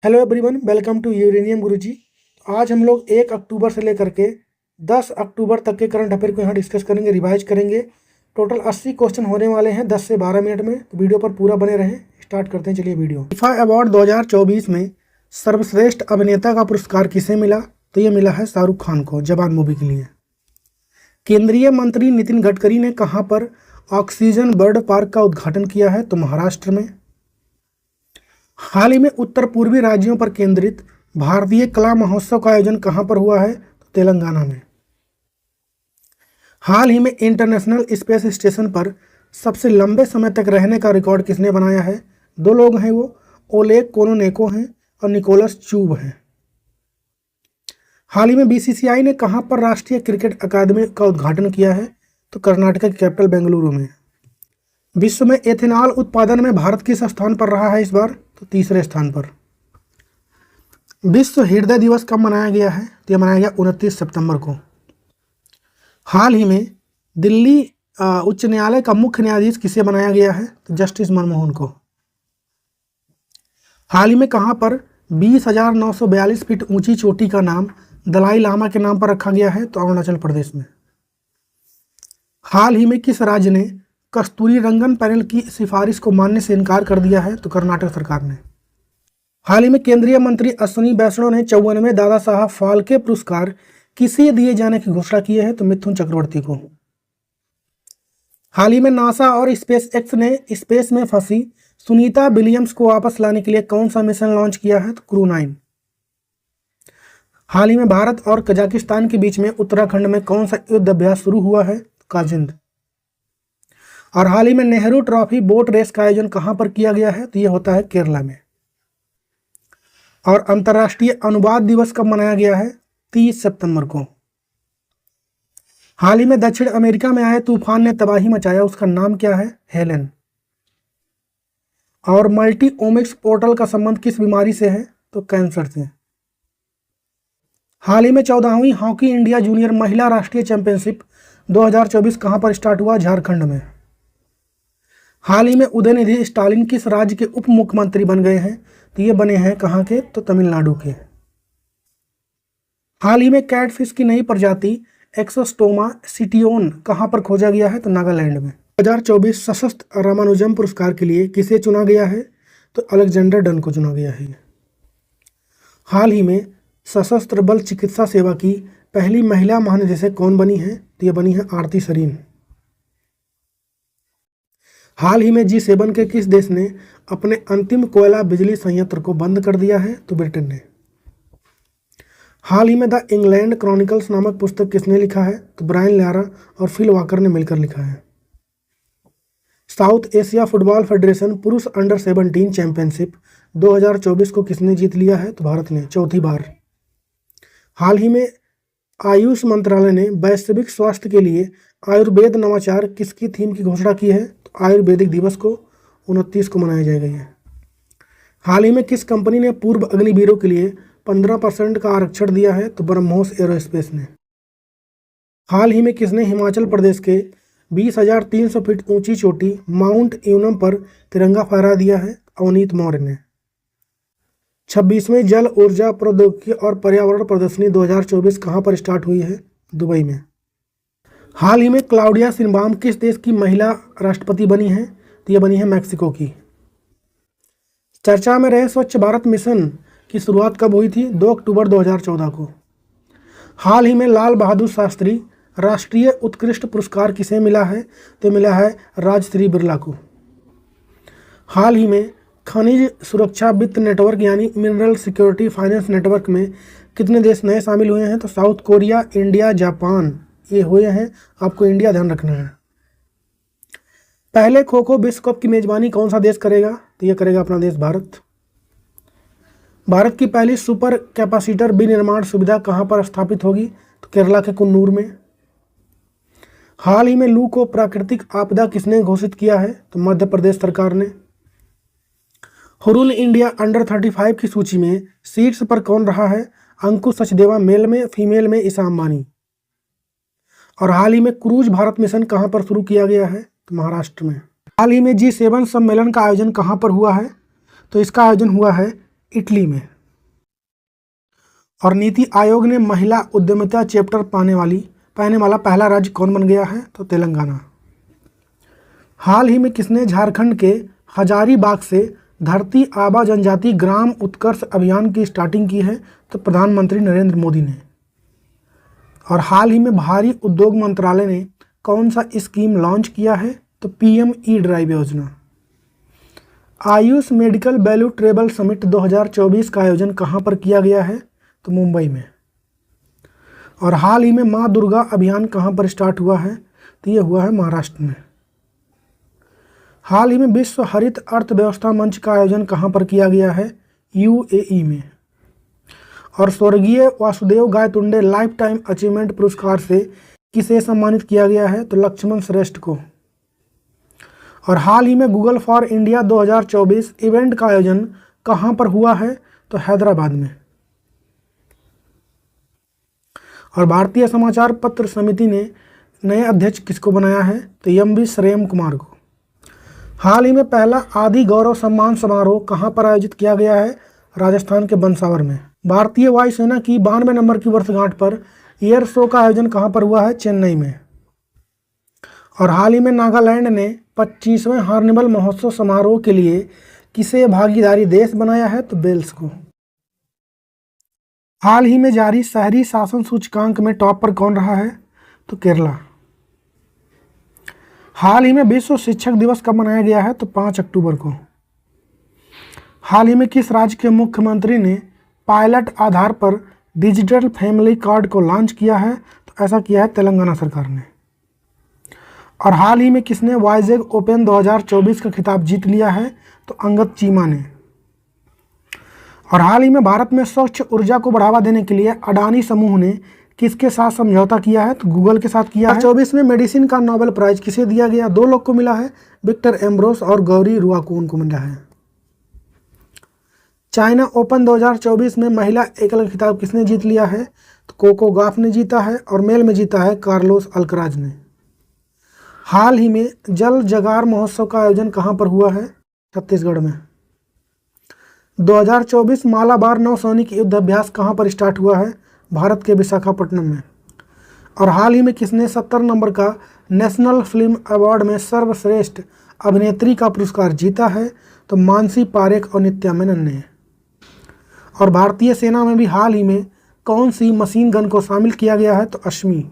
Hello everyone, welcome to uranium Guruji. आज हम लोग 1 अक्टूबर से लेकर के 10 अक्टूबर तक के करंट अफेयर को यहाँ डिस्कस करेंगे, रिवाइज करेंगे। टोटल 80 क्वेश्चन होने वाले हैं 10 से 12 मिनट में, तो वीडियो पर पूरा बने रहें। स्टार्ट करते हैं, चलिए वीडियो। फीफा अवार्ड 2024 में सर्वश्रेष्ठ अभिनेता का पुरस्कार किसे मिला? तो ये मिला है शाहरुख खान को, जवान मूवी के लिए। केंद्रीय मंत्री नितिन गडकरी ने कहाँ पर ऑक्सीजन बर्ड पार्क का उद्घाटन किया है? तो महाराष्ट्र में। हाल ही में उत्तर पूर्वी राज्यों पर केंद्रित भारतीय कला महोत्सव का आयोजन कहां पर हुआ है? तो तेलंगाना में। हाल ही में इंटरनेशनल स्पेस स्टेशन पर सबसे लंबे समय तक रहने का रिकॉर्ड किसने बनाया है? दो लोग हैं, वो ओलेग कोरोनेको हैं और निकोलस चूब हैं। हाल ही में बीसीसीआई ने कहां पर राष्ट्रीय क्रिकेट अकादमी का उद्घाटन किया है? तो कर्नाटक की कैपिटल बेंगलुरु में। विश्व में एथेनॉल उत्पादन में भारत किस स्थान पर रहा है इस बार? तो तीसरे स्थान पर। विश्व हृदय दिवस कब मनाया गया है? तो यह मनाया गया 29 सितंबर को। हाल ही में दिल्ली उच्च न्यायालय का मुख्य न्यायाधीश किसे बनाया गया है? तो जस्टिस मनमोहन को। हाल ही में कहां पर 20,942 फीट ऊंची चोटी का नाम दलाई लामा के नाम पर रखा गया है? तो अरुणाचल प्रदेश में। हाल ही में किस राज्य ने कस्तूरी रंगन पैनल की सिफारिश को मानने से इनकार कर दिया है? तो कर्नाटक सरकार ने। हाल ही में केंद्रीय मंत्री अश्विनी वैष्णव ने 54वें दादा साहब फाल्के पुरस्कार किसे दिए जाने की घोषणा की है? तो मिथुन चक्रवर्ती को। हाल ही में नासा और स्पेस एक्स ने स्पेस में फंसी सुनीता विलियम्स को वापस लाने के लिए कौन सा मिशन लॉन्च किया है? तो क्रू 9। हाल ही में भारत और कजाकिस्तान के बीच में उत्तराखंड में कौन सा युद्ध अभ्यास शुरू हुआ है? काजिंद। और हाल ही में नेहरू ट्रॉफी बोट रेस का आयोजन कहां पर किया गया है? तो यह होता है केरला में। और अंतर्राष्ट्रीय अनुवाद दिवस कब मनाया गया है? 30 सितंबर को। हाल ही में दक्षिण अमेरिका में आए तूफान ने तबाही मचाया, उसका नाम क्या है? हेलेन। और मल्टी ओमिक्स पोर्टल का संबंध किस बीमारी से है? तो कैंसर से। हाल ही में 14वीं हॉकी इंडिया जूनियर महिला राष्ट्रीय चैंपियनशिप 2024 कहां पर स्टार्ट हुआ? झारखंड में। हाल ही में उदयनिधि स्टालिन किस राज्य के उप मुख्यमंत्री बन गए हैं? तो ये बने हैं कहाँ के? तो तमिलनाडु के। हाल ही में कैटफिश की नई प्रजाति एक्सोस्टोमा सिटियोन कहाँ पर खोजा गया है? तो नागालैंड में। 2024 सशस्त्र रामानुजम पुरस्कार के लिए किसे चुना गया है? तो अलेक्जेंडर डन को चुना गया है। हाल ही में सशस्त्र बल चिकित्सा सेवा की पहली महिला महानिदेशक कौन बनी है? तो ये बनी है आरती सरीन। हाल ही में G7 के किस देश ने अपने अंतिम कोयला बिजली संयंत्र को बंद कर दिया है? तो ब्रिटेन ने। हाल ही में द इंग्लैंड क्रॉनिकल्स नामक पुस्तक किसने लिखा है? तो ब्रायन लारा और फिल वॉकर ने मिलकर लिखा है। साउथ एशिया फुटबॉल फेडरेशन पुरुष अंडर 17 चैंपियनशिप 2024 को किसने जीत लिया है? तो भारत ने, चौथी बार। हाल ही में आयुष मंत्रालय ने वैश्विक स्वास्थ्य के लिए आयुर्वेद नवाचार किसकी थीम की घोषणा की है? तो आयुर्वेदिक दिवस को 29 को मनाया जाएगा। यह हाल ही में किस कंपनी ने पूर्व अग्निवीरों के लिए 15% का आरक्षण दिया है? तो ब्रह्मोस एरोस्पेस ने। हाल ही में किसने हिमाचल प्रदेश के 20,300 फीट ऊंची चोटी माउंट यूनम पर तिरंगा फहरा दिया है? अवनीत मौर्य ने। 26वें जल ऊर्जा प्रौद्योगिकी और पर्यावरण प्रदर्शनी 2024 कहां पर स्टार्ट हुई है? दुबई में। हाल ही में क्लाउडिया शिनबाम किस देश की महिला राष्ट्रपति बनी है? तो यह बनी है मैक्सिको की। चर्चा में रहे स्वच्छ भारत मिशन की शुरुआत कब हुई थी? 2 अक्टूबर 2014 को। हाल ही में लाल बहादुर शास्त्री राष्ट्रीय उत्कृष्ट पुरस्कार किसे मिला है? तो मिला है राजश्री बिरला को। हाल ही में खनिज सुरक्षा वित्त नेटवर्क यानी मिनरल सिक्योरिटी फाइनेंस नेटवर्क में कितने देश नए शामिल हुए हैं? तो साउथ कोरिया, इंडिया, जापान ये हुए हैं। आपको इंडिया ध्यान रखना है। पहले खो खो विश्व कप की मेजबानी कौन सा देश करेगा? तो यह करेगा अपना देश भारत। भारत की पहली सुपर कैपेसिटर विनिर्माण सुविधा कहां पर स्थापित होगी? तो केरला के कुन्नूर में। हाल ही में लू को प्राकृतिक आपदा किसने घोषित किया है? तो मध्य प्रदेश सरकार ने। हुरुल इंडिया अंडर 35 की सूची में शीर्ष पर कौन रहा है? अंकुश सचदेवा मेल में, फीमेल में ईशा अंबानी। और हाल ही में क्रूज भारत मिशन कहां पर शुरू किया गया है? तो महाराष्ट्र में। हाल ही में G7 सम्मेलन का आयोजन कहां पर हुआ है? तो इसका आयोजन हुआ है इटली में। और नीति आयोग ने महिला उद्यमिता चैप्टर पाने वाला पहला राज्य कौन बन गया है? तो तेलंगाना। हाल ही में किसने झारखंड के हजारीबाग से धरती आबा जनजाति ग्राम उत्कर्ष अभियान की स्टार्टिंग की है? तो प्रधानमंत्री नरेंद्र मोदी ने। और हाल ही में भारी उद्योग मंत्रालय ने कौन सा स्कीम लॉन्च किया है? तो पीएम ई ड्राइव योजना। Ayush medical value travel summit 2024 का आयोजन कहाँ पर किया गया है? तो मुंबई में। और हाल ही में माँ दुर्गा अभियान कहाँ पर स्टार्ट हुआ है? तो ये हुआ है महाराष्ट्र में। हाल ही में विश्व हरित अर्थव्यवस्था मंच का आयोजन कहाँ पर किया गया है? यूएई में। और स्वर्गीय Vasudev Gaitonde life time achievement पुरस्कार से किसे सम्मानित किया गया है? तो लक्ष्मण श्रेष्ठ को। और हाल ही में गूगल फॉर इंडिया 2024 इवेंट का आयोजन कहाँ पर हुआ है? तो हैदराबाद में। और भारतीय समाचार पत्र समिति ने नए अध्यक्ष किसको बनाया है? तो एम.वी. श्रेयम कुमार को। हाल ही में पहला आदि गौरव सम्मान समारोह कहाँ पर आयोजित किया गया है? राजस्थान के बनसावर में। भारतीय वायुसेना की 92 नंबर की वर्षगांठ पर एयर शो का आयोजन कहाँ पर हुआ है? चेन्नई में। और हाल ही में नागालैंड ने 25वें हार्निवल महोत्सव समारोह के लिए किसे भागीदारी देश बनाया है? तो वेल्स को। हाल ही में जारी शहरी शासन सूचकांक में टॉप पर कौन रहा है? तो केरला। हाल ही में विश्व शिक्षक दिवस कब मनाया गया है? तो 5 अक्टूबर को। हाल ही में किस राज्य के मुख्यमंत्री ने पायलट आधार पर डिजिटल फैमिली कार्ड को लॉन्च किया है? तो ऐसा किया है तेलंगाना सरकार ने। और हाल ही में किसने वाइजेग ओपन 2024 का खिताब जीत लिया है? तो अंगद चीमा ने। और हाल ही में भारत में स्वच्छ ऊर्जा को बढ़ावा देने के लिए अडानी समूह ने किसके साथ समझौता किया है? तो गूगल के साथ किया है। 2024 में मेडिसिन का नोबेल प्राइज किसे दिया गया? 2 लोग को मिला है, विक्टर एम्ब्रोस और गौरी रुआकोन को मिला है। चाइना ओपन 2024 में महिला एकल खिताब किसने जीत लिया है? तो कोको गॉफ ने जीता है। और मेल में जीता है कार्लोस अल्कराज ने। हाल ही में जल जगार महोत्सव का आयोजन कहाँ पर हुआ है? छत्तीसगढ़ में। 2024 मालाबार नौसैनिक युद्ध अभ्यास कहाँ पर स्टार्ट हुआ है? भारत के विशाखापट्टनम में। और हाल ही में किसने 70 नंबर का नेशनल फिल्म अवार्ड में सर्वश्रेष्ठ अभिनेत्री का पुरस्कार जीता है? तो मानसी पारेख और नित्या मेनन ने। और भारतीय सेना में भी हाल ही में कौन सी मशीन गन को शामिल किया गया है? तो अश्मी।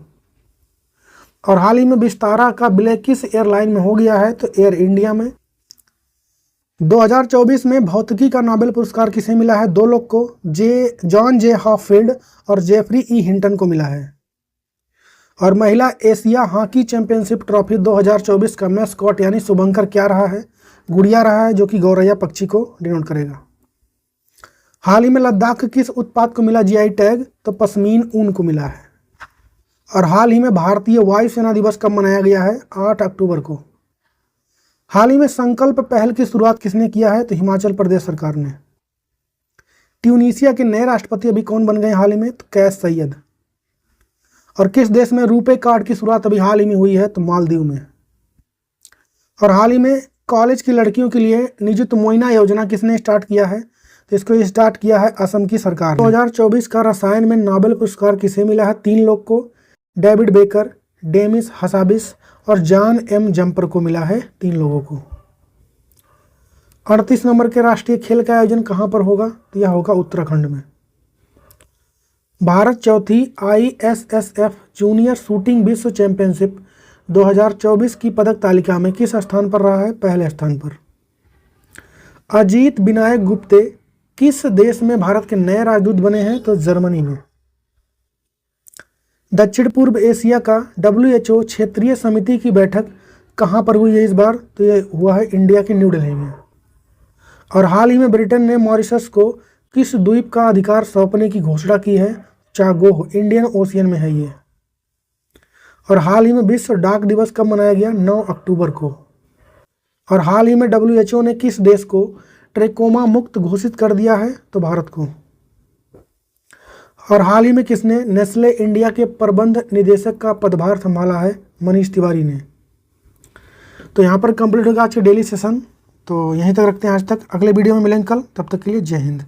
और हाल ही में विस्तारा का विलय किस एयरलाइन में हो गया है? तो एयर इंडिया में। 2024 में भौतिकी का नोबेल पुरस्कार किसे मिला है? 2 लोग को, जॉन जे हॉफील्ड और जेफरी ई हिंटन को मिला है। और महिला एशिया हॉकी चैंपियनशिप ट्रॉफी 2024 का मैस्कॉट यानी शुभंकर क्या रहा है? गुड़िया रहा है, जो कि गौरैया पक्षी को डिनोट करेगा। हाल ही में लद्दाख किस उत्पाद को मिला जीआई टैग? तो पश्मीन ऊन को मिला है। और हाल ही में भारतीय वायुसेना दिवस कब मनाया गया है? 8 अक्टूबर को। हाल ही में संकल्प पहल की शुरुआत किसने किया है? तो हिमाचल प्रदेश सरकार ने। ट्यूनीशिया के नए राष्ट्रपति अभी कौन बन गए हाल ही में? तो कैस सैयद। और किस देश में रुपे कार्ड की शुरुआत अभी हाल ही में हुई है? तो मालदीव में। और हाल ही में कॉलेज की लड़कियों के लिए निजुत मोइना योजना किसने स्टार्ट किया है? तो इसको स्टार्ट किया है असम की सरकार ने। 2024 का रसायन में नोबेल पुरस्कार किसे मिला है? 3 लोग को, डेविड बेकर, डेमिस हसाबिस और जॉन एम जम्पर को मिला है। 3 लोगों को। 38 नंबर के राष्ट्रीय खेल का आयोजन कहाँ पर होगा? तो यह होगा उत्तराखंड में। भारत चौथी ISSF जूनियर शूटिंग विश्व चैंपियनशिप 2024 की पदक तालिका में किस स्थान पर रहा है? पहले स्थान पर। अजीत विनायक गुप्ते किस देश में भारत के नए राजदूत बने हैं? तो जर्मनी में। दक्षिण पूर्व एशिया का WHO क्षेत्रीय समिति की बैठक कहाँ पर हुई है इस बार? तो ये हुआ है इंडिया के न्यू दिल्ली में। और हाल ही में ब्रिटेन ने मॉरिशस को किस द्वीप का अधिकार सौंपने की घोषणा की है? चागोह, इंडियन ओशियन में है ये। और हाल ही में विश्व डाक दिवस कब मनाया गया? 9 अक्टूबर को। और हाल ही में WHO ने किस देश को ट्रेकोमा मुक्त घोषित कर दिया है? तो भारत को। और हाल ही में किसने नेस्ले इंडिया के प्रबंध निदेशक का पदभार संभाला है? मनीष तिवारी ने। तो यहाँ पर कंप्लीट होगा आज का डेली सेशन। तो यहीं तक रखते हैं आज तक। अगले वीडियो में मिलेंगे कल, तब तक के लिए जय हिंद।